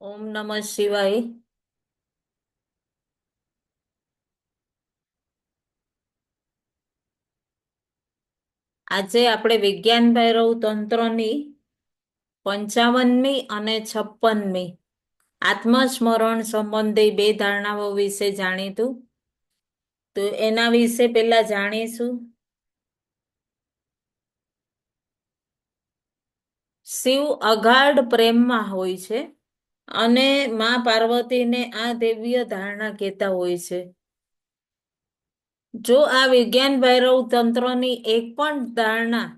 ઓમ નમઃ શિવાય. આજે આપણે વિજ્ઞાન ભૈરવ તંત્રની 55મી અને 56મી આત્મસ્મરણ સંબંધી બે ધારણાઓ વિશે જાણીતું. તો એના વિશે પેલા જાણીશું. શિવ અગાઢ પ્રેમમાં હોય છે અને માં પાર્વતીને આ દિવ્ય ધારણા કહેતા હોય છે. જો આ વિજ્ઞાન ભૈરવ તંત્રની એક પણ ધારણા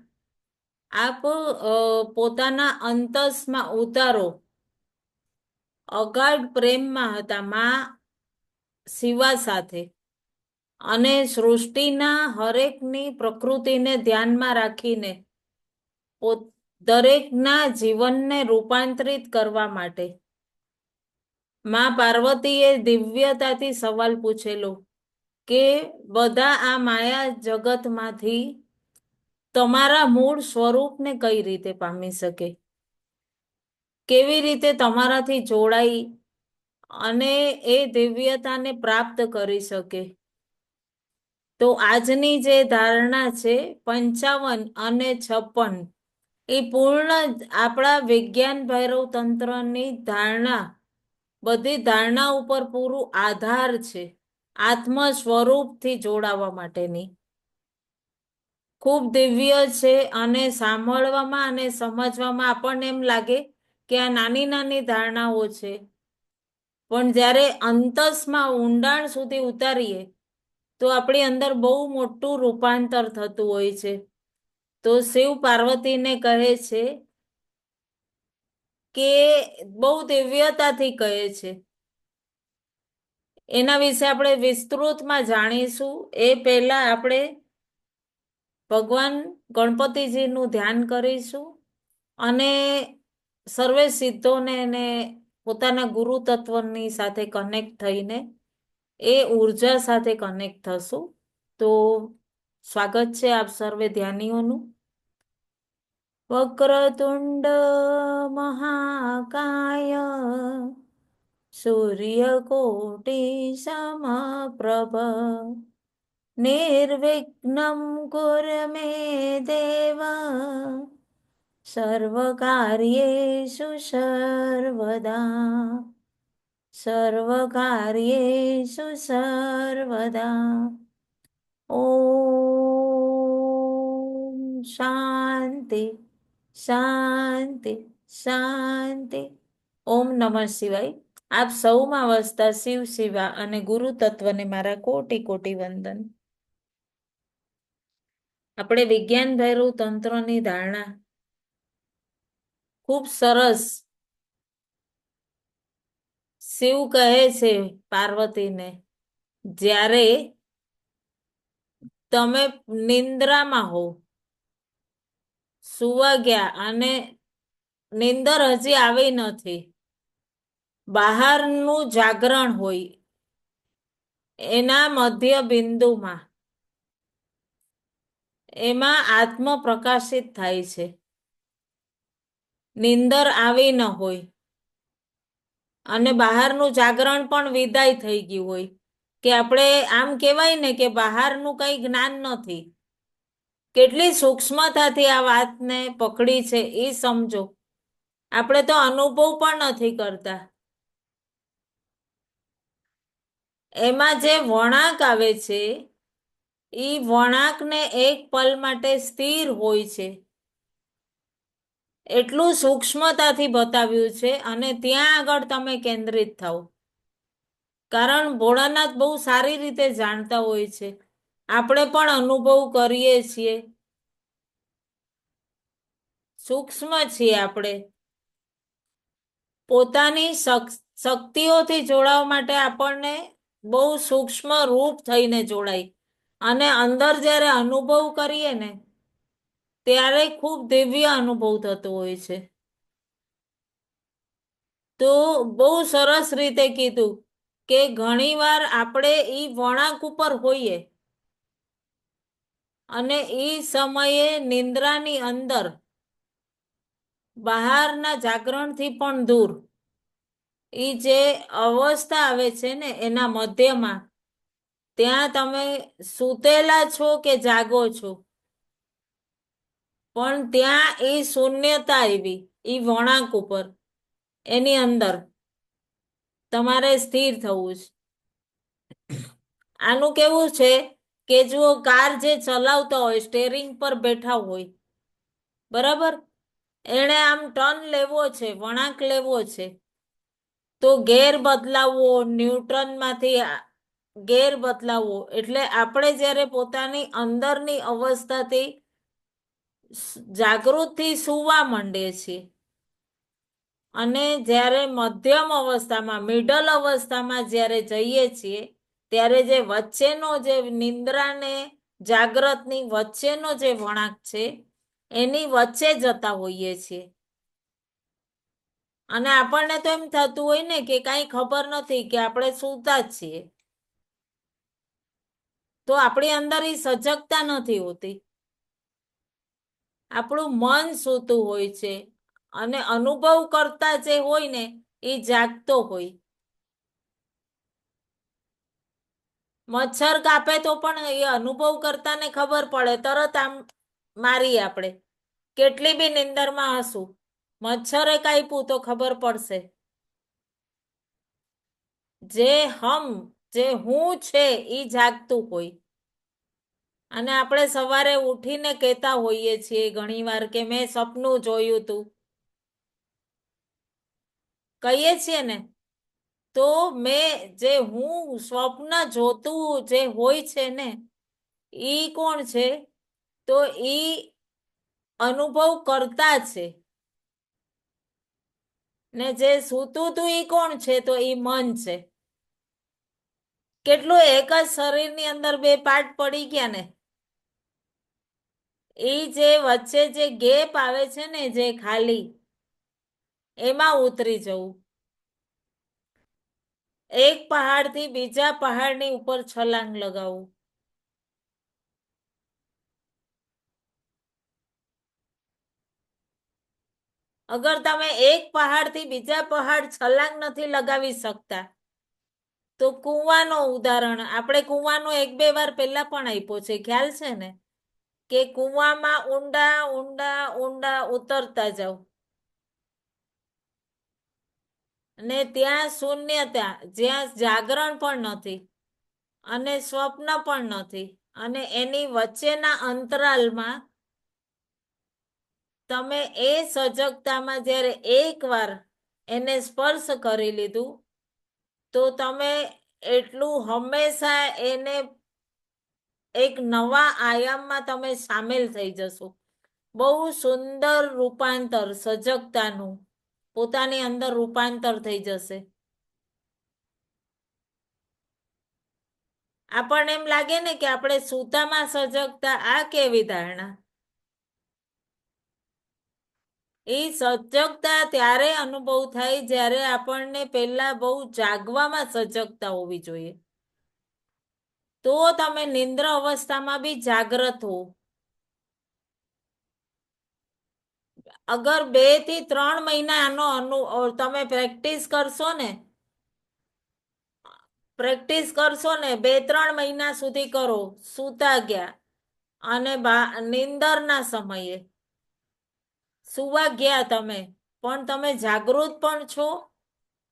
આપ પોતાના અંતસમાં ઉતારો. અગાઢ પ્રેમમાં હતા માં શિવા સાથે અને સૃષ્ટિના હરેકની પ્રકૃતિને ધ્યાનમાં રાખીને દરેકના જીવનને રૂપાંતરિત કરવા માટે માં પાર્વતીએ દિવ્યતાથી સવાલ પૂછેલો કે બધા આ માયા જગતમાંથી તમારા મૂળ સ્વરૂપને કઈ રીતે પામી શકે, કેવી રીતે તમારાથી જોડાઈ અને એ દિવ્યતાને પ્રાપ્ત કરી શકે. તો આજની જે ધારણા છે 55 અને 56 એ પૂર્ણ આપણા વિજ્ઞાન ભૈરવ તંત્રની ધારણા, બધી ધારણા ઉપર પૂરું આધાર છે આત્મ સ્વરૂપથી જોડાવા માટેની. ખૂબ દિવ્ય છે અને સાંભળવામાં અને સમજવામાં આપણને એમ લાગે કે આ નાની નાની ધારણાઓ છે, પણ જ્યારે અંતસમાં ઊંડાણ સુધી ઉતારીએ તો આપણી અંદર બહુ મોટું રૂપાંતર થતું હોય છે. તો શિવ પાર્વતીને કહે છે કે બહુ દિવ્યતાથી કહે છે. એના વિશે આપણે વિસ્તૃતમાં જાણીશું. એ પહેલા આપણે ભગવાન ગણપતિજીનું ધ્યાન કરીશું અને સર્વે સિદ્ધોને એને પોતાના ગુરુ તત્વની સાથે કનેક્ટ થઈને એ ઉર્જા સાથે કનેક્ટ થશું. તો સ્વાગત છે આપ સર્વે ધ્યાનીઓનું. વક્રતુંડ મહાકાય સૂર્યકોટી સમપ્રભ નિર્વિઘ્नं કુરુ મે દેવ સર્વકાર્યેષુ સર્વદા સર્વકાર્યેષુ સર્વદા. ઓમ શાંતિ શાંતિ શાંતિ. ઓમ નમઃ શિવાય. આપ સૌમાં વસતા શિવ શિવા અને ગુરુ તત્વને મારા કોટી કોટી વંદન. આપણે વિજ્ઞાન ભૈરવ તંત્રની ધારણા ખૂબ સરસ. શિવ કહે છે પાર્વતીને, જ્યારે તમે નિંદ્રામાં હો, સુવા ગયા અને નિંદર હજી આવી નથી, બહારનું જાગરણ હોય, એના મધ્ય બિંદુમાં એમાં આત્મ પ્રકાશિત થાય છે. નિંદર આવી ન હોય અને બહારનું જાગરણ પણ વિદાય થઈ ગયું હોય, કે આપણે આમ કહેવાય ને કે બહારનું કઈ જ્ઞાન નથી. કેટલી સૂક્ષ્મતાથી આ વાતને પકડી છે એ સમજો. આપણે તો અનુભવ પણ નથી કરતા. એમાં જે વળાંક આવે છે એ વળાંકને એક પલ માટે સ્થિર હોય છે, એટલું સૂક્ષ્મતાથી બતાવ્યું છે અને ત્યાં આગળ તમે કેન્દ્રિત થાઓ. કારણ ભોળાનાથ બહુ સારી રીતે જાણતા હોય છે, આપણે પણ અનુભવ કરીએ છીએ, સૂક્ષ્મ છીએ આપણે. પોતાની શક્તિઓથી જોડાવા માટે આપણને બહુ સૂક્ષ્મ રૂપ થઈને જોડાય અને અંદર જ્યારે અનુભવ કરીએ ને ત્યારે ખૂબ દિવ્ય અનુભવ થતો હોય છે. તો બહુ સરસ રીતે કીધું કે ઘણીવાર આપણે ઈ વળાંક ઉપર હોઈએ અને ઈ સમયે નિંદ્રાની અંદર બહારના જાગરણથી પણ દૂર ઈ જે અવસ્થા આવે છે ને એના મધ્યમાં, ત્યાં તમે સૂતેલા છો કે જાગો છો, પણ ત્યાં એ શૂન્યતા આવી, ઈ વળાંક ઉપર, એની અંદર તમારે સ્થિર થવું છે. આનું કેવું છે કે જો કાર જે ચલાવતો હોય, સ્ટેરિંગ પર બેઠા હોય, બરાબર, એને આમ ટર્ન લેવો છે, વળાંક લેવો છે, તો ગેર બદલાવવો, ન્યુટ્રનમાંથી ગેર બદલાવવો, એટલે આપણે જ્યારે પોતાની અંદરની અવસ્થાથી જાગૃતથી સુવા માંડે છે, અને જ્યારે મધ્યમ અવસ્થામાં, મિડલ અવસ્થામાં જ્યારે જઈએ છીએ, ત્યારે જે વચ્ચેનો જે નિંદ્રાને જાગ્રતની વચ્ચેનો જે વળાંક છે, એની વચ્ચે જતા હોઈએ છીએ. અને આપણને તો એમ થતું હોય ને કે કાંઈ ખબર નથી, કે આપણે સૂતા જ છીએ. તો આપણી અંદર એ સજગતા નથી હોતી. આપણું મન સૂતું હોય છે, અને અનુભવ કરતા જે હોય ને એ જાગતો હોય. મચ્છર કાપે તો પણ એ અનુભવ કરતા ને ખબર પડે, તરત આમ મારી આપણે, કેટલી બી નિંદરમાં હશું, મચ્છરે કાપ્યું તો ખબર પડશે. જે હું છે એ જાગતું હોય. અને આપણે સવારે ઉઠીને કહેતા હોઈએ છીએ ઘણી વાર કે મેં સપનું જોયું તું, કહીએ છીએ ને, તો મેં જે હું સ્વપ્ન જોતું જે હોય છે ને, ઈ કોણ છે? તો ઈ અનુભવ કરતા છે. ને જે સૂતું તું ઈ કોણ છે? તો ઈ મન છે. કેટલું એક જ શરીરની અંદર બે પાર્ટ પડી ગયા ને, એ જે વચ્ચે જે ગેપ આવે છે ને, જે ખાલી, એમાં ઉતરી જવું. એક પહાડથી બીજા પહાડની ઉપર છલાંગ લગાવવું. અગર તમે એક પહાડથી બીજા પહાડ છલાંગ નથી લગાવી શકતા, તો કુવાનો ઉદાહરણ, આપણે કુવાનો એક બે વાર પહેલા પણ આપ્યો છે, ખ્યાલ છે ને, કે કુવામાં ઊંડા ઊંડા ઊંડા ઉતરતા જાવ, અને ત્યાં શૂન્યતા, જ્યાં જાગરણ પણ નથી અને સ્વપ્ન પણ નથી, અને એની વચ્ચેના અંતરાલમાં તમે એ સજગતામાં જ્યારે એકવાર એને સ્પર્શ કરી લીધું, તો તમે એટલું હંમેશા એને એક નવા આયામમાં તમે સામેલ થઈ જશો. બહુ સુંદર રૂપાંતર સજગતાનું પોતાની અંદર રૂપાંતર થઈ જશે. આપણને એમ લાગે ને કે આપણે સૂતામાં સજગતા, આ કેવી ધારણા? એ સજગતા ત્યારે અનુભવ થાય જ્યારે આપણને પહેલા બહુ જાગવામાં સજગતા હોવી જોઈએ. તો તમે નિંદ્ર અવસ્થામાં બી જાગ્રત હો. અગર 2 થી 3 મહિના તમે પ્રેક્ટિસ કરશો ને, 2-3 મહિના સુધી કરો, સૂતા ગયા અને નિંદરના સમયે સુવા ગયા તમે, પણ તમે જાગૃત પણ છો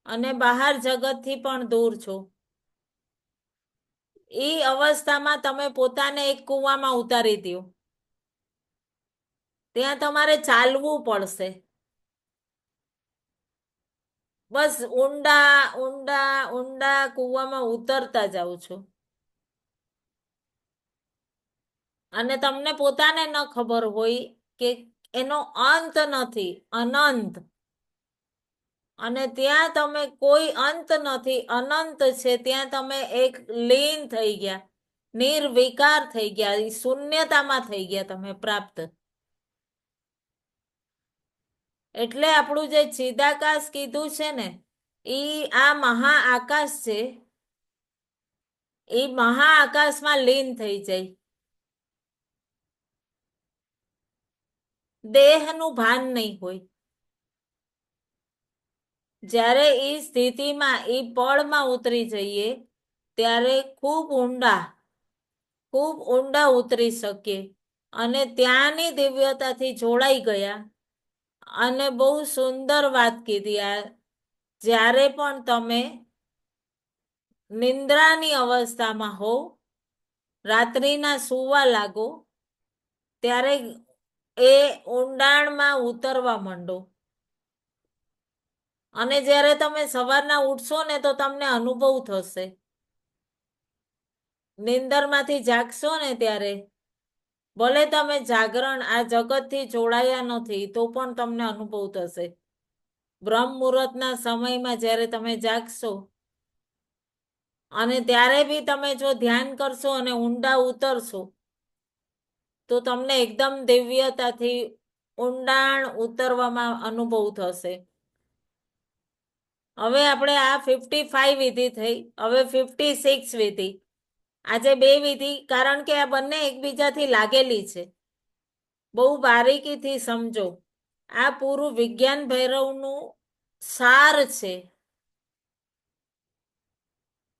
અને બહાર જગતથી પણ દૂર છો. એ અવસ્થામાં તમે પોતાને એક કૂવામાં ઉતારી દો. ત્યાં તમારે ચાલવું પડશે. બસ ઊંડા ઊંડા ઊંડા કૂવામાં ઉતરતા જાવ છો. અને તમને પોતાને ન ખબર હોય કે એનો અંત નથી, અનંત. અને ત્યાં તમે કોઈ અંત નથી, અનંત છે, ત્યાં તમે એક લીન થઈ ગયા, નિર્વિકાર થઈ ગયા, શૂન્યતામાં થઈ ગયા તમે પ્રાપ્ત. એટલે આપણું જે ચિદાકાશ કીધું છે ને, ઈ આ મહાઆકાશ છે, એ મહાઆકાશમાં લીન થઈ જાય. દેહનું ભાન નહીં હોય. જ્યારે એ સ્થિતિમાં એ પળમાં ઉતરી જઈએ ત્યારે ખૂબ ઊંડા ઉતરી શકીએ અને ત્યાંની દિવ્યતાથી જોડાઈ ગયા. અને બહુ સુંદર વાત કીધી આ. જ્યારે પણ તમે નિંદ્રાની અવસ્થામાં હો, રાત્રિના સૂવા લાગો, ત્યારે એ ઊંડાણમાં ઉતરવા માંડો. અને જ્યારે તમે સવારના ઉઠશો ને તો તમને અનુભવ થશે. નિંદરમાંથી જાગશો ને ત્યારે ભલે તમે જાગરણ આ જગતથી જોડાયા નથી તો પણ તમને અનુભવ થશે. બ્રહ્મ મુહૂર્તના સમયમાં જ્યારે તમે જાગશો અને ત્યારે બી તમે જો ધ્યાન કરશો અને ઊંડા ઉતરશો તો તમને એકદમ દિવ્યતાથી ઊંડાણ ઉતરવામાં અનુભવ થશે. હવે આપણે આ 55 વિધિ થઈ. હવે 56 વિધિ. આજે 2 વિધિ, કારણ કે આ બંને એકબીજાથી લાગેલી છે. બહુ બારીકીથી સમજો. આ પૂરું વિજ્ઞાન ભૈરવનું સાર છે.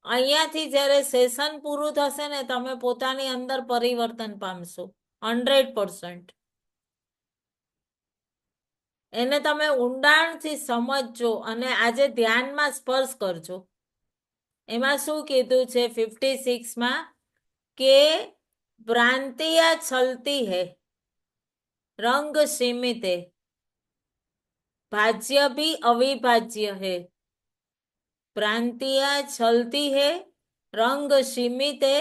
અહીંયાથી જ્યારે સેશન પૂરું થશે ને તમે પોતાની અંદર પરિવર્તન પામશો 100%. એને તમે ઊંડાણથી સમજજો અને આજે ધ્યાનમાં સ્પર્શ કરજો. એમાં શું કીધું છે 56માં કે ભ્રાંતિયા છલતી હૈ, રંગ सीमित है, भाज्य भी अविभाज्य है. भ्रांतियां छलती है, रंग सीमित है,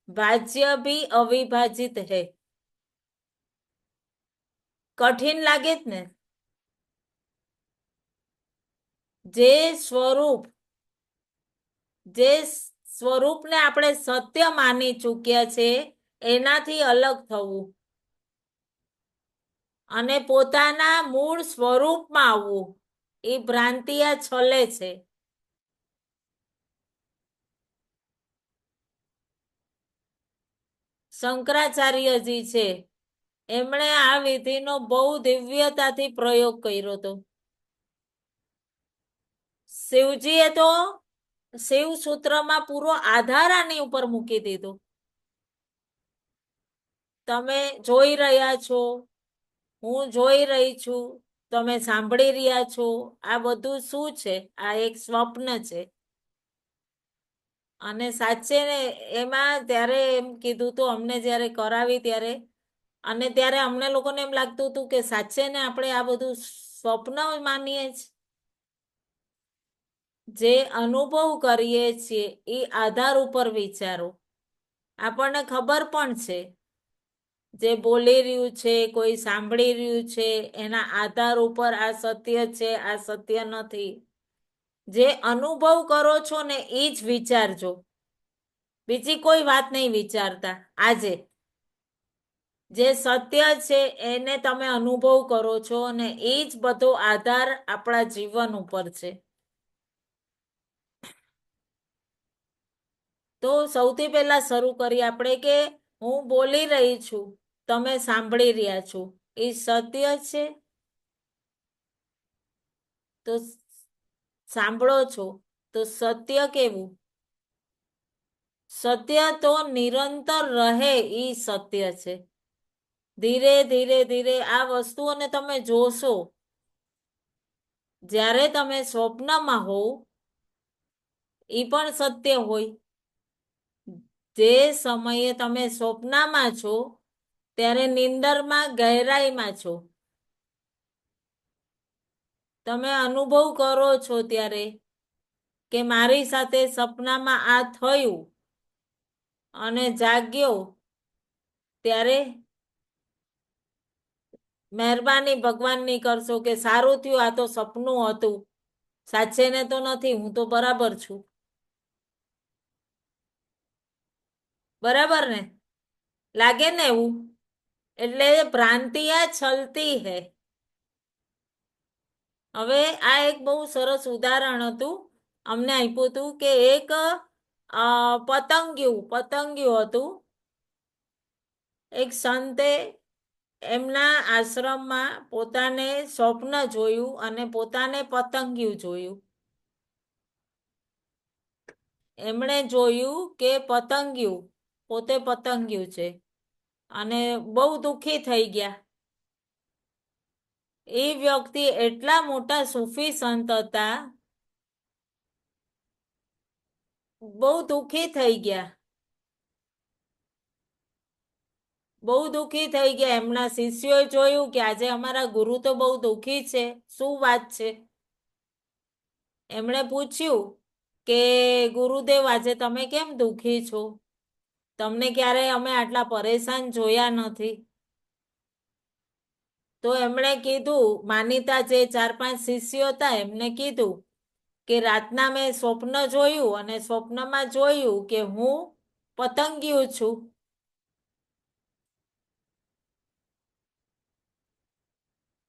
भाज्य भी अविभाजित है. कठिन लागे ने? જે સ્વરૂપને આપણે સત્ય માની ચૂક્યા છે એનાથી અલગ થવું અને પોતાના મૂળ સ્વરૂપમાં આવવું, એ ભ્રાંતિયા છલે છે. શંકરાચાર્યજી છે, એમણે આ વિધિનો બહુ દિવ્યતાથી પ્રયોગ કર્યો હતો. શિવજીએ તો શિવ સૂત્રમાં પૂરો આધાર આની ઉપર મૂકી દીધો. તમે જોઈ રહ્યા છો, હું જોઈ રહી છું, તમે સાંભળી રહ્યા છો. આ બધું શું છે? આ એક સ્વપ્ન છે. અને સાચે ને એમાં ત્યારે એમ કીધું તો અમને જ્યારે કરાવી ત્યારે, અને ત્યારે અમને લોકોને એમ લાગતું હતું કે સાચે ને આપણે આ બધું સ્વપ્ન માનીએ છીએ. જે અનુભવ કરીએ છીએ એ આધાર ઉપર વિચારો. આપણને ખબર પણ છે જે બોલી રહ્યું છે, કોઈ સાંભળી રહ્યું છે, એના આધાર ઉપર આ સત્ય છે, આ સત્ય નથી. જે અનુભવ કરો છો ને એ જ વિચારજો, બીજી કોઈ વાત નહીં વિચારતા. આજે જે સત્ય છે એને તમે અનુભવ કરો છો અને એ જ બધો આધાર આપણા જીવન ઉપર છે. તો સૌથી પહેલા શરૂ કરીએ આપણે કે હું બોલી રહી છું, તમે સાંભળી રહ્યા છો, એ સત્ય છે? તો સાંભળો છો તો સત્ય કેવું? સત્ય તો નિરંતર રહે એ સત્ય છે. ધીરે ધીરે ધીરે આ વસ્તુઓને તમે જોશો. જ્યારે તમે સ્વપ્નમાં હો એ પણ સત્ય હોય. જે સમયે તમે સ્વપ્નમાં છો ત્યારે નિંદરમાં ગહેરાઈમાં છો. તમે અનુભવ કરો છો ત્યારે કે મારી સાથે સપનામાં આ થયું અને જાગ્યો ત્યારે મહેરબાની ભગવાનની કરશો કે સારું થયું, આ તો સપનું હતું, સાચે ને તો નથી, હું તો બરાબર છું. બરાબર ને? લાગે ને એવું? એટલે ભ્રાંતિયા છલતી હે. હવે આ એક બહુ સરસ ઉદાહરણ હતું, અમને આપ્યું હતું કે એક પતંગિયું હતું. એક સંતે એમના આશ્રમમાં પોતાને સ્વપ્ન જોયું અને પોતાને પતંગિયું જોયું. એમણે જોયું કે પતંગિયું પોતે પતંગિયું છે અને બહુ દુઃખી થઈ ગયા. એ વ્યક્તિ એટલા મોટા સૂફી સંત હતા, બહુ દુઃખી થઈ ગયા. બહુ દુઃખી થઈ ગયા. એમના શિષ્યોએ જોયું કે આજે અમારા ગુરુ તો બહુ દુઃખી છે, શું વાત છે? એમણે પૂછ્યું કે ગુરુદેવ આજે તમે કેમ દુઃખી છો? તમને ક્યારેય અમે આટલા પરેશાન જોયા નથી. તો એમણે કીધું, માનીતા જે 4-5 શિષ્યો હતા એમને કીધું કે રાતના મેં સ્વપ્ન જોયું અને સ્વપ્નમાં જોયું કે હું પતંગિયું છું.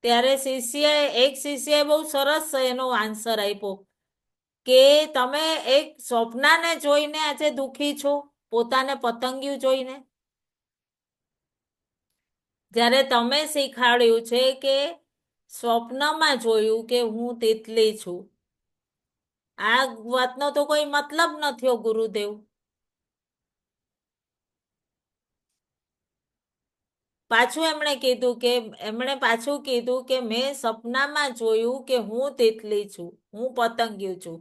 ત્યારે એક શિષ્યએ બહુ સરસ એનો આન્સર આપ્યો કે તમે એક સ્વપ્નાને જોઈને આજે દુઃખી છો, પોતાને પતંગિયું જોઈને. જ્યારે તમે શીખવાડ્યું છે કે સ્વપ્નમાં જોયું કે હું તિતલી છું, આ વાતનો તો કોઈ મતલબ નથી, ગુરુદેવ. એમણે પાછું કીધું કે મેં સપનામાં જોયું કે હું તિતલી છું, હું પતંગિયું છું.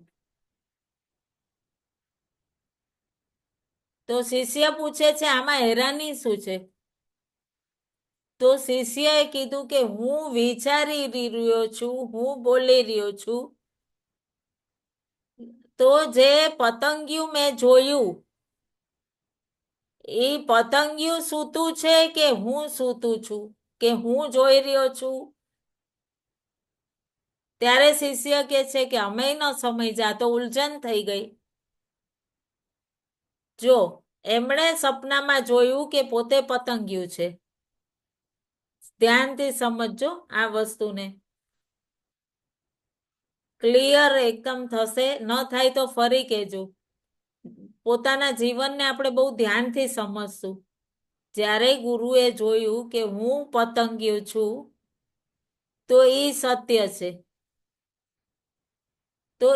તો શિષ્ય પૂછે છે આમાં હેરાની શું છે? તો શિષ્યએ કીધું કે હું વિચારી રહ્યો છું, હું બોલી રહ્યો છું. તો જે પતંગિયું મેં જોયું, એ પતંગિયું સૂતું છે કે હું સૂતું છું, કે હું જોઈ રહ્યો છું? ત્યારે શિષ્ય કે છે કે અમે ન સમજ્યા, તો ઉલઝન થઈ ગઈ. જો એમણે સપનામાં જોયું કે પોતે પતંગિયું છે. ધ્યાનથી સમજજો આ વસ્તુને. ક્લિયર એકદમ થશે, ન થાય તો ફરી કહેજો. પોતાના જીવનને આપણે બહુ ધ્યાનથી સમજશું. જ્યારે ગુરુએ જોયું કે હું પતંગિયું છું, તો એ સત્ય છે. તો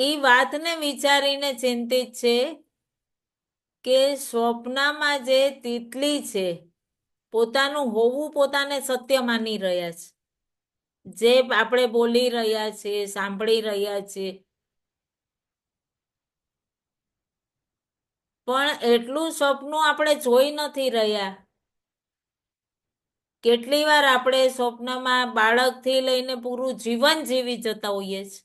એ વાતને વિચારીને ચિંતિત છે કે સ્વપ્નમાં જે તિતલી છે, પોતાનું હોવું પોતાને સત્ય માની રહ્યા છે. જે આપણે બોલી રહ્યા છીએ, સાંભળી રહ્યા છીએ, પણ એટલું સપનું આપણે જોઈ નથી રહ્યા. કેટલી વાર આપણે સ્વપ્નમાં બાળકથી લઈને પૂરું જીવન જીવી જતા હોઈએ છીએ.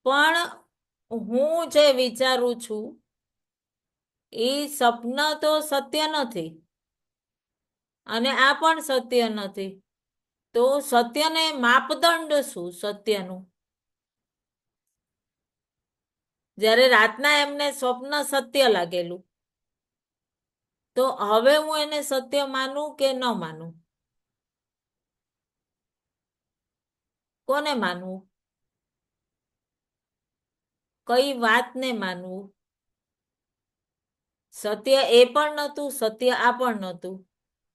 પણ હું જે વિચારું છું એ સપના તો સત્ય નથી, અને આ પણ સત્ય નથી. તો સત્યને માપદંડ શું સત્યનું? જ્યારે રાતના એમને સ્વપ્ન સત્ય લાગેલું, તો હવે હું એને સત્ય માનું કે ન માનું? કોને માનવું? કઈ વાતને માનવું? સત્ય એ પણ નહોતું, સત્ય આ પણ નહોતું.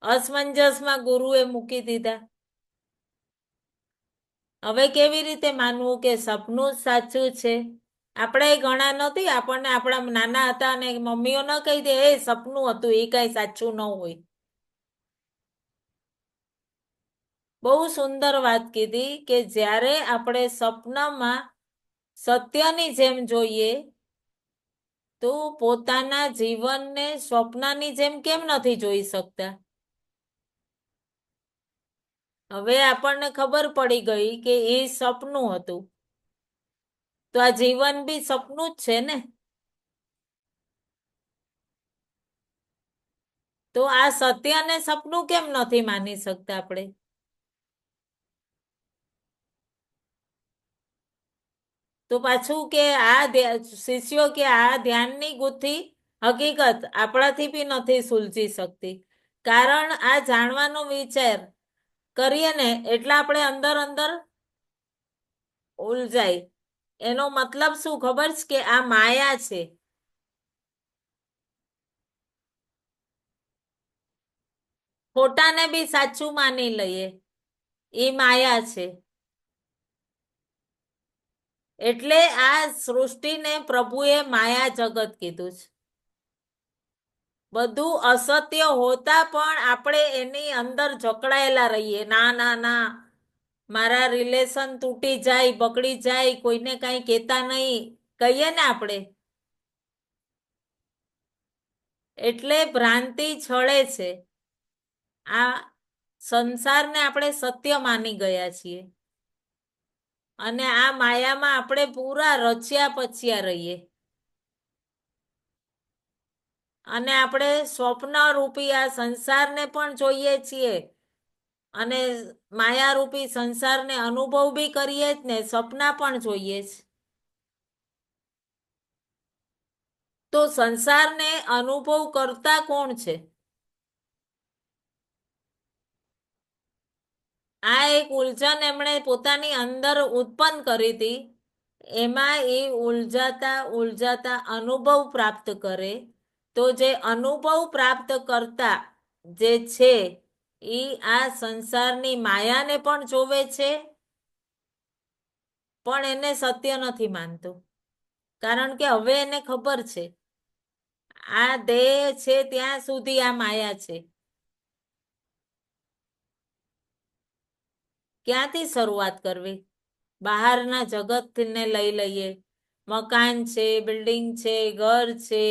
અસમંજસમાં ગુરુએ મૂકી દીધા. હવે કેવી રીતે માનવું કે સપનું જ સાચું છે? આપણે ઘણા નથી, આપણને આપણા નાના હતા અને મમ્મીઓ ન કહી દે એ સપનું હતું, એ કઈ સાચું ન હોય. બહુ સુંદર વાત કીધી કે જ્યારે આપણે સપનામાં સત્યની જેમ જોઈએ, તો પોતાના જીવનને સ્વપ્નની જેમ કેમ નથી જોઈ શકતા? હવે આપણને ખબર પડી ગઈ કે એ સપનું હતું, તો આ જીવન બી સપનું જ છે ને. તો આ સત્યને સપનું કેમ નથી માની શકતા આપણે? તો પાછું કે શિષ્યો કે આ ધ્યાનની ગુથી હકીકત આપણાથી બી નથી સુલઝી શકતી. કારણ આ જાણવાનો વિચાર કરીએ ને એટલે આપણે અંદર અંદર ઉલઝાય. એનો મતલબ શું ખબર છે? કે આ માયા છે. ખોટાને બી સાચું માની લઈએ, એ માયા છે. એટલે આ સૃષ્ટિને પ્રભુએ માયા જગત કીધું છે. બધું અસત્ય હોતા પણ આપણે એની અંદર જકડાયેલા રહીએ. ના ના ના, મારા રિલેશન તૂટી જાય, બગડી જાય, કોઈને કઈ કહેતા નહીં કહીએ ને આપણે, એટલે ભ્રાંતિ છળે છે. આ સંસારને આપણે સત્ય માની ગયા છીએ અને આ માયામાં આપણે પૂરા રચ્યા પચ્યા રહીએ અને આપણે સ્વપ્ન રૂપી આ સંસારને પણ જોઈએ છીએ અને માયારૂપી સંસારને અનુભવ બી કરીએ જ ને, સપના પણ જોઈએ જ. તો સંસારને અનુભવ કરતા કોણ છે? આ એક ઉલઝન એમણે પોતાની અંદર ઉત્પન્ન કરી હતી. એમાં એ ઉલઝાતા ઉલઝાતા અનુભવ પ્રાપ્ત કરે, તો જે અનુભવ પ્રાપ્ત કરતા જે છે એ આ સંસારની માયાને પણ જોવે છે, પણ એને સત્ય નથી માનતો. કારણ કે હવે એને ખબર છે આ દેહ છે ત્યાં સુધી આ માયા છે. ક્યાંથી શરૂઆત કરવી? બહારના જગતને લઈ લઈએ. મકાન છે, બિલ્ડિંગ છે, ઘર છે,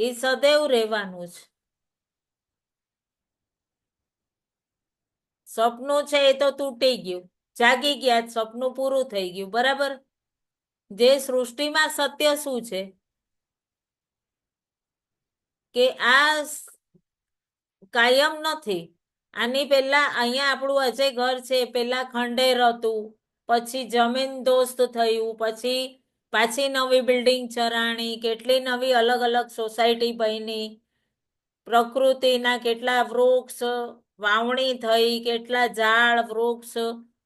એ સદૈવ રહેવાનું છે. સપનું છે એ તો તૂટી ગયું, જાગી ગયા, સપનું પૂરું થઈ ગયું, બરાબર. જે સૃષ્ટિમાં સત્ય શું છે કે આ કાયમ નથી. આની પેલા અહીંયા આપણું અજય ઘર છે, પેલા ખંડેર હતું, પછી જમીન દોસ્ત થયું, પછી પાછી નવી બિલ્ડિંગ ચરાણી, કેટલી નવી અલગ અલગ સોસાયટી બની, પ્રકૃતિના કેટલા વૃક્ષ વાવણી થઈ, કેટલા ઝાડ વૃક્ષ,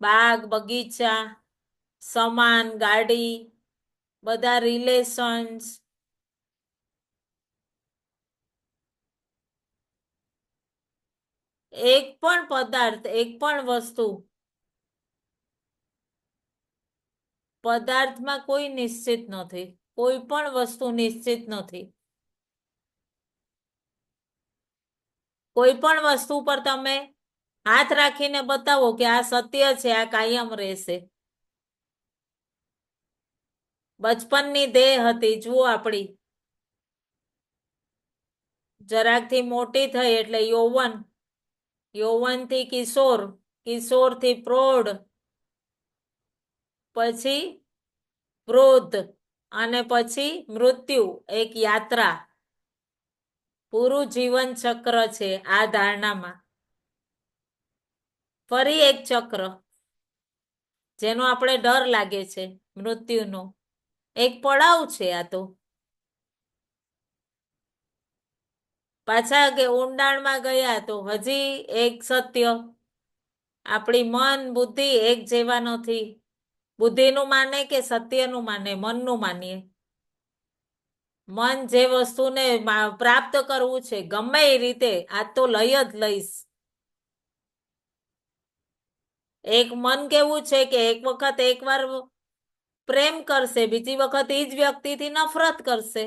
બાગ બગીચા, સમાન ગાડી, બધા રિલેશન્સ. એક પણ પદાર્થ, એક પણ વસ્તુ, પદાર્થમાં કોઈ નિશ્ચિત નથી. કોઈ પણ વસ્તુ નિશ્ચિત નથી. કોઈ પણ વસ્તુ પર તમે હાથ રાખીને બતાવો કે આ સત્ય છે, આ કાયમ રહેશે. બચપનની દેહ હતી, જુઓ આપણી, જરાકથી મોટી થઈ એટલે યૌવન, યૌવનથી કિશોર, કિશોરથી પ્રૌઢ, પછી વૃદ્ધ અને પછી મૃત્યુ. એક યાત્રા, પૂરું જીવન ચક્ર છે આ ધારણામાં. ફરી એક ચક્ર જેનો આપણે ડર લાગે છે, મૃત્યુનો. એક પડાવ છે આ તો. પાછા કે ઊંડાણમાં ગયા તો હજી એક સત્ય, આપણી મન બુદ્ધિ એક જેવા નથી. બુદ્ધિનું માને કે સત્યનું માને? મનનું માનીએ. મન જે વસ્તુને પ્રાપ્ત કરવું છે ગમે એ રીતે, આ તો લઈ જ લઈશ. એક મન કેવું છે કે એક વખત એકવાર પ્રેમ કરશે, બીજી વખત એ જ વ્યક્તિથી નફરત કરશે.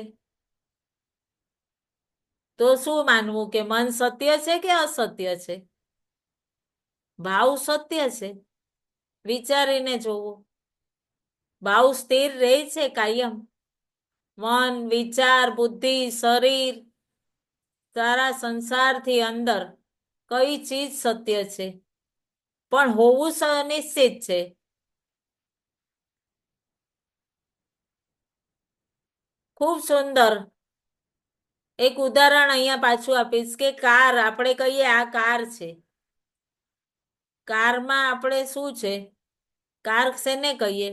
તો શું માનવું કે મન સત્ય છે કે અસત્ય છે? ભાવ સત્ય છે, વિચારીને જોવો. ભાવ સ્થિર રહે છે કાયમ. મન, વિચાર, બુદ્ધિ, શરીર, સારા સંસારથી અંદર કઈ ચીજ સત્ય છે? પણ હોવું સુનિશ્ચિત છે. ખૂબ સુંદર એક ઉદાહરણ અહીંયા પાછું આપીશ કે કાર, આપણે કહીએ આ કાર છે. કારમાં આપણે શું છે? કાર શેને કહીએ?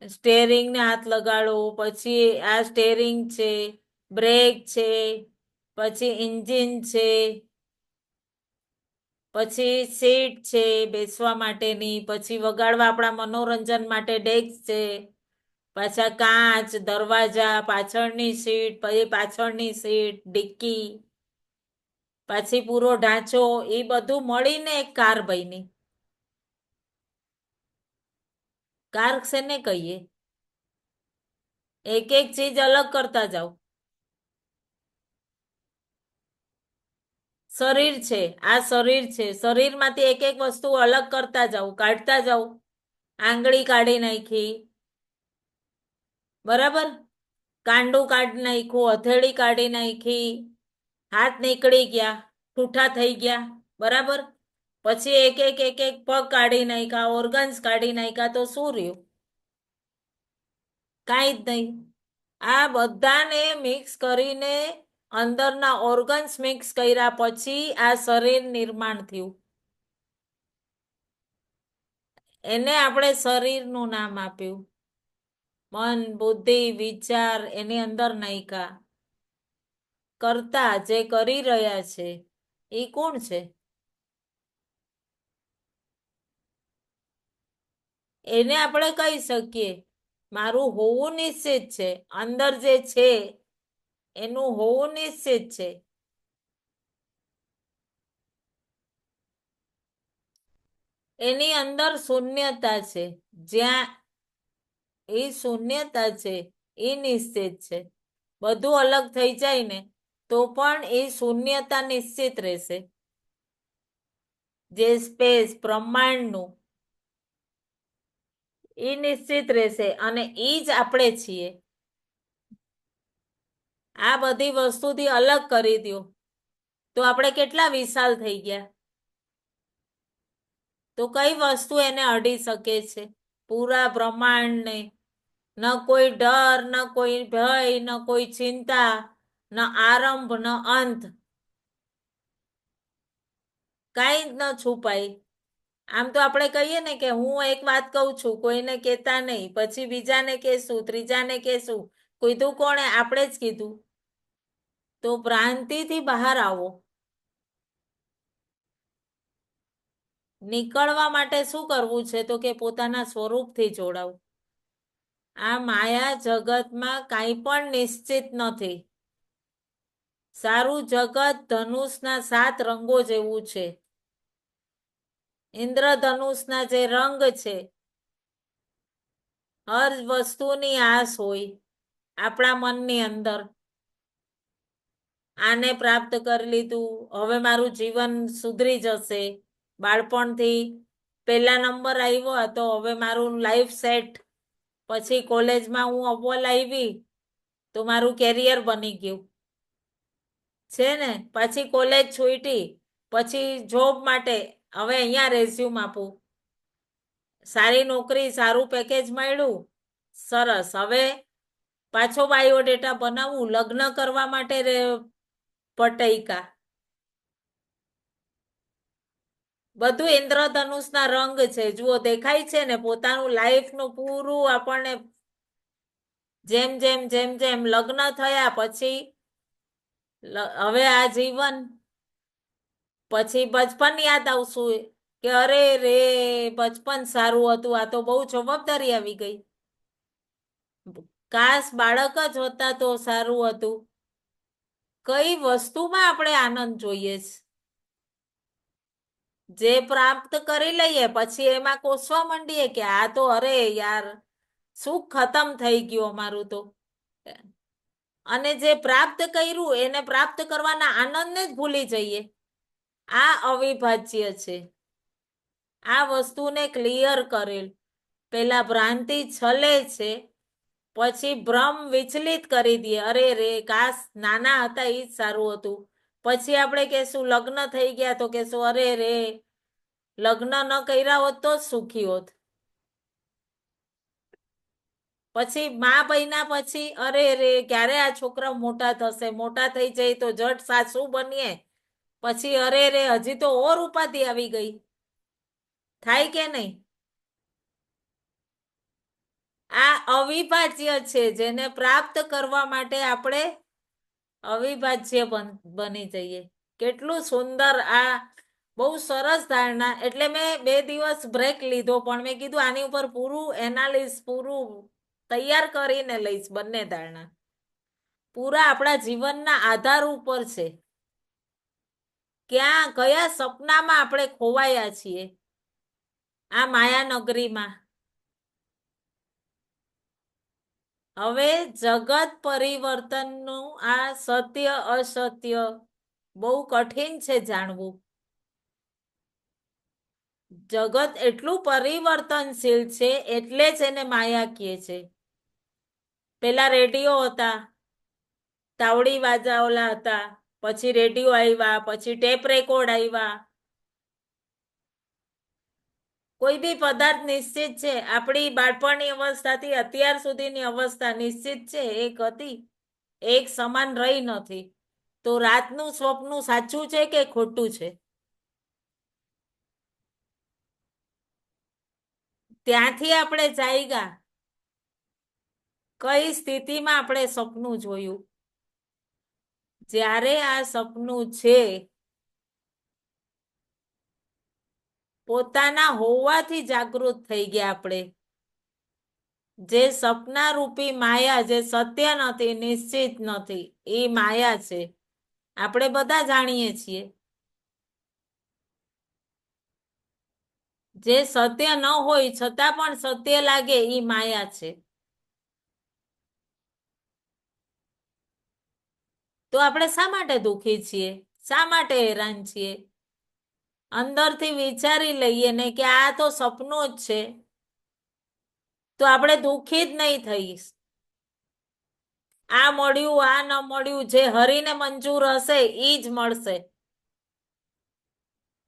સ્ટેરિંગને હાથ લગાડો, પછી આ સ્ટેરિંગ છે, બ્રેક છે, પછી એન્જિન છે, પછી સીટ છે બેસવા માટેની, પછી વગાડવા આપણા મનોરંજન માટે ડેસ્ક છે, પાછા કાચ, દરવાજા, પાછળની સીટ, પછી પાછળની સીટ, ડિક્કી, પછી પૂરો ઢાંચો, એ બધું મળીને એક કાર બની. કાર શેને કહીએ? એક એક ચીજ અલગ કરતા જાઓ. શરીર છે, આ શરીર છે, શરીરમાંથી એક એક વસ્તુ અલગ કરતા જાઓ, કાઢતા જાઓ. આંગળી કાઢી નાખી, બરાબર. કાંડું કાઢી નાખ્યું, હથેળી કાઢી નાખી, હાથ નીકળી ગયા, ઠૂઠા થઈ ગયા, બરાબર. પછી એક એક એક એક પગ કાઢી નાખ્યા, ઓર્ગન્સ કાઢી નાખ્યા, તો શું રહ્યું? કાંઈ જ નહીં. આ બધાને મિક્સ કરીને અંદરના ઓર્ગન્સ મિક્સ કર્યા પછી આ શરીર નિર્માણ થયું. એને આપણે શરીરનું નામ આપ્યું. મન, બુદ્ધિ, વિચાર એની અંદર નાખ્યા. કરતા જે કરી રહ્યા છે એ કોણ છે? એને આપણે કહી શકીએ મારું હોવું નિશ્ચિત છે, અંદર જે છે એનું હોવું નિશ્ચિત છે. એની અંદર શૂન્યતા છે, જ્યાં એ શૂન્યતા છે એ નિશ્ચિત છે. બધું અલગ થઈ જાય ને તો પણ એ શૂન્યતા નિશ્ચિત રહેશે. જે સ્પેસ બ્રહ્માંડનું એ નિશ્ચિત રહેશે અને એ જ આપણે છીએ. આ બધી વસ્તુથી અલગ કરી દો તો આપણે કેટલા વિશાલ થઈ ગયા. તો કઈ વસ્તુ એને અડી શકે છે? પૂરા બ્રહ્માંડને. ન કોઈ ડર, ન કોઈ ભય, ન કોઈ ચિંતા, ન આરંભ, ન અંત. કઈ જ ન છુપાય. આમ તો આપણે કહીએ ને કે હું એક વાત કહું છું, કોઈને કહેતા નહીં, પછી બીજાને કહેશું, ત્રીજાને કહેશું. કીધું કોણે? આપણે જ કીધું. તો ભ્રાંતિથી બહાર આવો. નીકળવા માટે શું કરવું છે? તો કે પોતાના સ્વરૂપથી જોડાવ. આ માયા જગતમાં કાંઈ પણ નિશ્ચિત નથી. સારું જગત ધનુષના 7 રંગો જેવું છે. ઇન્દ્રધનુષના જે રંગ છે, હર વસ્તુની આસ હોય આપણા મનની અંદર. આને પ્રાપ્ત કરી લીધું, હવે મારું જીવન સુધરી જશે. બાળપણથી પહેલા નંબર આવ્યો તો હવે મારું લાઈફ સેટ. પછી કોલેજમાં હું અવ્વલ આવી તો મારું કેરિયર બની ગયું છે ને. પછી કોલેજ છૂટી, પછી જોબ માટે હવે અહીંયા રેઝ્યુમ આપું, સારી નોકરી, સારું પેકેજ મળ્યું, સરસ. હવે પાછો બાયોડેટા બનાવવું, લગ્ન કરવા માટે પટૈકા. બધું ઇન્દ્રધનુષના રંગ છે. જુઓ, દેખાય છે ને પોતાનું લાઈફનું પૂરું આપણને. જેમ જેમ જેમ જેમ લગ્ન થયા પછી હવે આ જીવન, પછી બચપન યાદ આવશું કે અરે રે બચપન સારું હતું, આ તો બહુ જવાબદારી આવી ગઈ. કાશ બાળક જ હોતા તો સારું હતું. કઈ વસ્તુમાં આપણે આનંદ જોઈએ છે? જે પ્રાપ્ત કરી લઈએ પછી એમાં કોસવા માંડીએ કે આ તો અરે યાર સુખ ખતમ થઈ ગયું અમારું તો. અને જે પ્રાપ્ત કર્યું એને પ્રાપ્ત કરવાના આનંદને જ ભૂલી જઈએ. આ અવિભાજ્ય છે. આ વસ્તુને ક્લિયર કરેલ. પેલા ભ્રાંતિ છલે છે, પછી ભ્રમ વિચલિત કરી દે. અરે રે કાશ નાના હતા એ જ સારું હતું. પછી આપણે કહેશું લગ્ન થઈ ગયા તો કહેશું અરે રે લગ્ન ન કર્યા હોત તો જ સુખી હોત. પછી મા બન્યા પછી અરે રે ક્યારે આ છોકરા મોટા થશે, મોટા થઈ જાય તો જટ સાસુ બનીએ. પછી અરે રે હજી તો ઓર ઉપાધિ આવી ગઈ. થાય કે નહીં? આ અવિભાજ્ય છે, જેને પ્રાપ્ત કરવા માટે આપણે અવિભાજ્ય બની જઈએ. કેટલું સુંદર! આ બહુ સરસ ધારણા. એટલે મેં 2 દિવસ બ્રેક લીધો, પણ મેં કીધું આની ઉપર પૂરું એનાલિસ પૂરું તૈયાર કરીને લઈશ. બંને ધારણા પૂરા આપણા જીવનના આધાર ઉપર છે. ક્યાં કયા સપનામાં આપણે ખોવાયા છીએ આ માયાનગરીમાં. હવે જગત પરિવર્તનનું આ સત્ય અસત્ય બહુ કઠિન છે જાણવું. જગત એટલું પરિવર્તનશીલ છે એટલે જ એને માયા કહે છે. પેલા રેડિયો હતા, તાવડી વાજા ઓલા હતા, પછી રેડિયો આવ્યા, પછી ટેપ રેકોર્ડ આવ્યા. કોઈ બી પદાર્થ નિશ્ચિત છે. આપણી બાળપણની અવસ્થાથી અત્યાર સુધીની અવસ્થા નિશ્ચિત છે, એક હતી, એક સમાન રહી નથી. તો રાતનું સ્વપ્ન સાચું છે કે ખોટું છે? ત્યાંથી આપણે જાગ્યા કઈ સ્થિતિમાં આપણે સપનું જોયું? જ્યારે આ સપનું છે પોતાના હોવાથી જાગૃત થઈ ગયા આપણે. જે સપના રૂપી માયા, જે સત્ય નથી, નિશ્ચિત નથી, એ માયા છે. આપણે બધા જાણીએ છીએ. જે સત્ય ન હોય છતાં પણ સત્ય લાગે, એ માયા છે. તો આપણે શા માટે દુઃખી છીએ? શા માટે હેરાન છીએ? અંદરથી વિચારી લઈએ ને કે આ તો સપનું જ છે, તો આપણે દુઃખી જ નહીં થઈશ. આ મળ્યું, આ ન મળ્યું, જે હરીને મંજૂર હશે ઈ જ મળશે.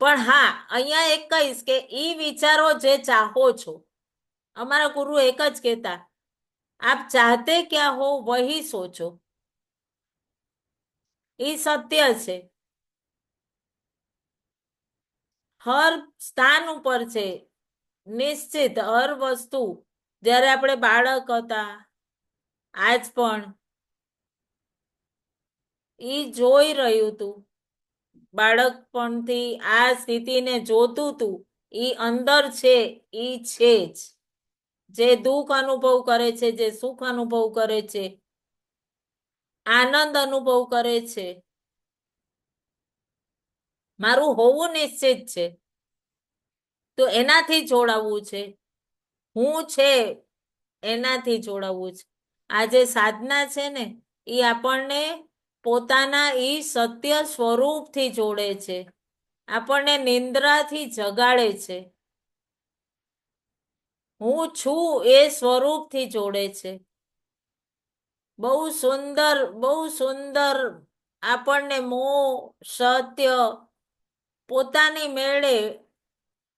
પણ હા, અહીંયા એક કહીશ કે ઈ વિચારો જે ચાહો છો. અમારા ગુરુ એક જ કહેતા, આપ ચાહતે ક્યા હો વહી સોચો. ઈ સત્ય છે. હર સ્થાન ઉપર છે, નિશ્ચિત હર વસ્તુ. જ્યારે આપણે બાળક હતા, આજ પણ ઈ જોઈ રહ્યું હતું. બાળકપણથી આ સ્થિતિને જોતું હતું. ઈ અંદર છે, ઈ છે જ. જે દુઃખ અનુભવ કરે છે, જે સુખ અનુભવ કરે છે, આનંદ અનુભવ કરે છે, મારું હોવું નિશ્ચિત છે. તો એનાથી જોડાવવું છે. હું છે એનાથી જોડાવવું છે. આ જે સાધના છે ને, એ આપણને પોતાના ઈ સત્ય સ્વરૂપથી જોડે છે. આપણને નિંદ્રાથી જગાડે છે. હું છું એ સ્વરૂપથી જોડે છે. બહુ સુંદર, બહુ સુંદર. આપણને મોહ, સત્ય પોતાની મેળે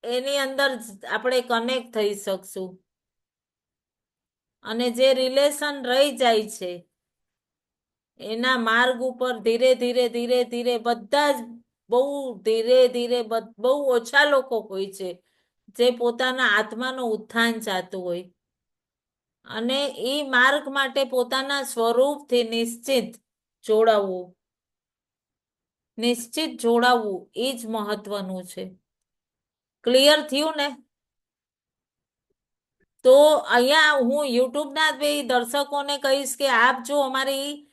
એની અંદર આપણે કનેક્ટ થઈ શકશું. અને જે રિલેશન રહી જાય છે એના માર્ગ ઉપર ધીરે ધીરે ધીરે ધીરે બધા જ બહુ ધીરે ધીરે બહુ ઓછા લોકો હોય છે જે પોતાના આત્માનું ઉત્થાન ચાહતું હોય. અને એ માર્ગ માટે પોતાના સ્વરૂપથી નિશ્ચિત જોડાવવું. નિશ્ચિત જોડાવવું એ જ મહત્વનું છે. ક્લિયર થયું ને? તો અહીંયા હું યુટ્યુબના બે દર્શકોને કહીશ કે આપ જો અમારી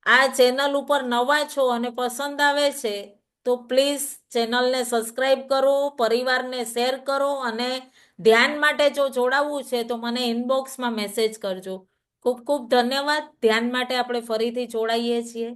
આ ચેનલ ઉપર નવા છો અને પસંદ આવે છે તો પ્લીઝ ચેનલને સબસ્ક્રાઇબ કરો, પરિવારને શેર કરો, અને ધ્યાન માટે જો જોડાવવું છે તો મને ઇનબોક્સમાં મેસેજ કરજો. ખૂબ ખૂબ ધન્યવાદ. ધ્યાન માટે આપણે ફરીથી જોડાઈએ છીએ.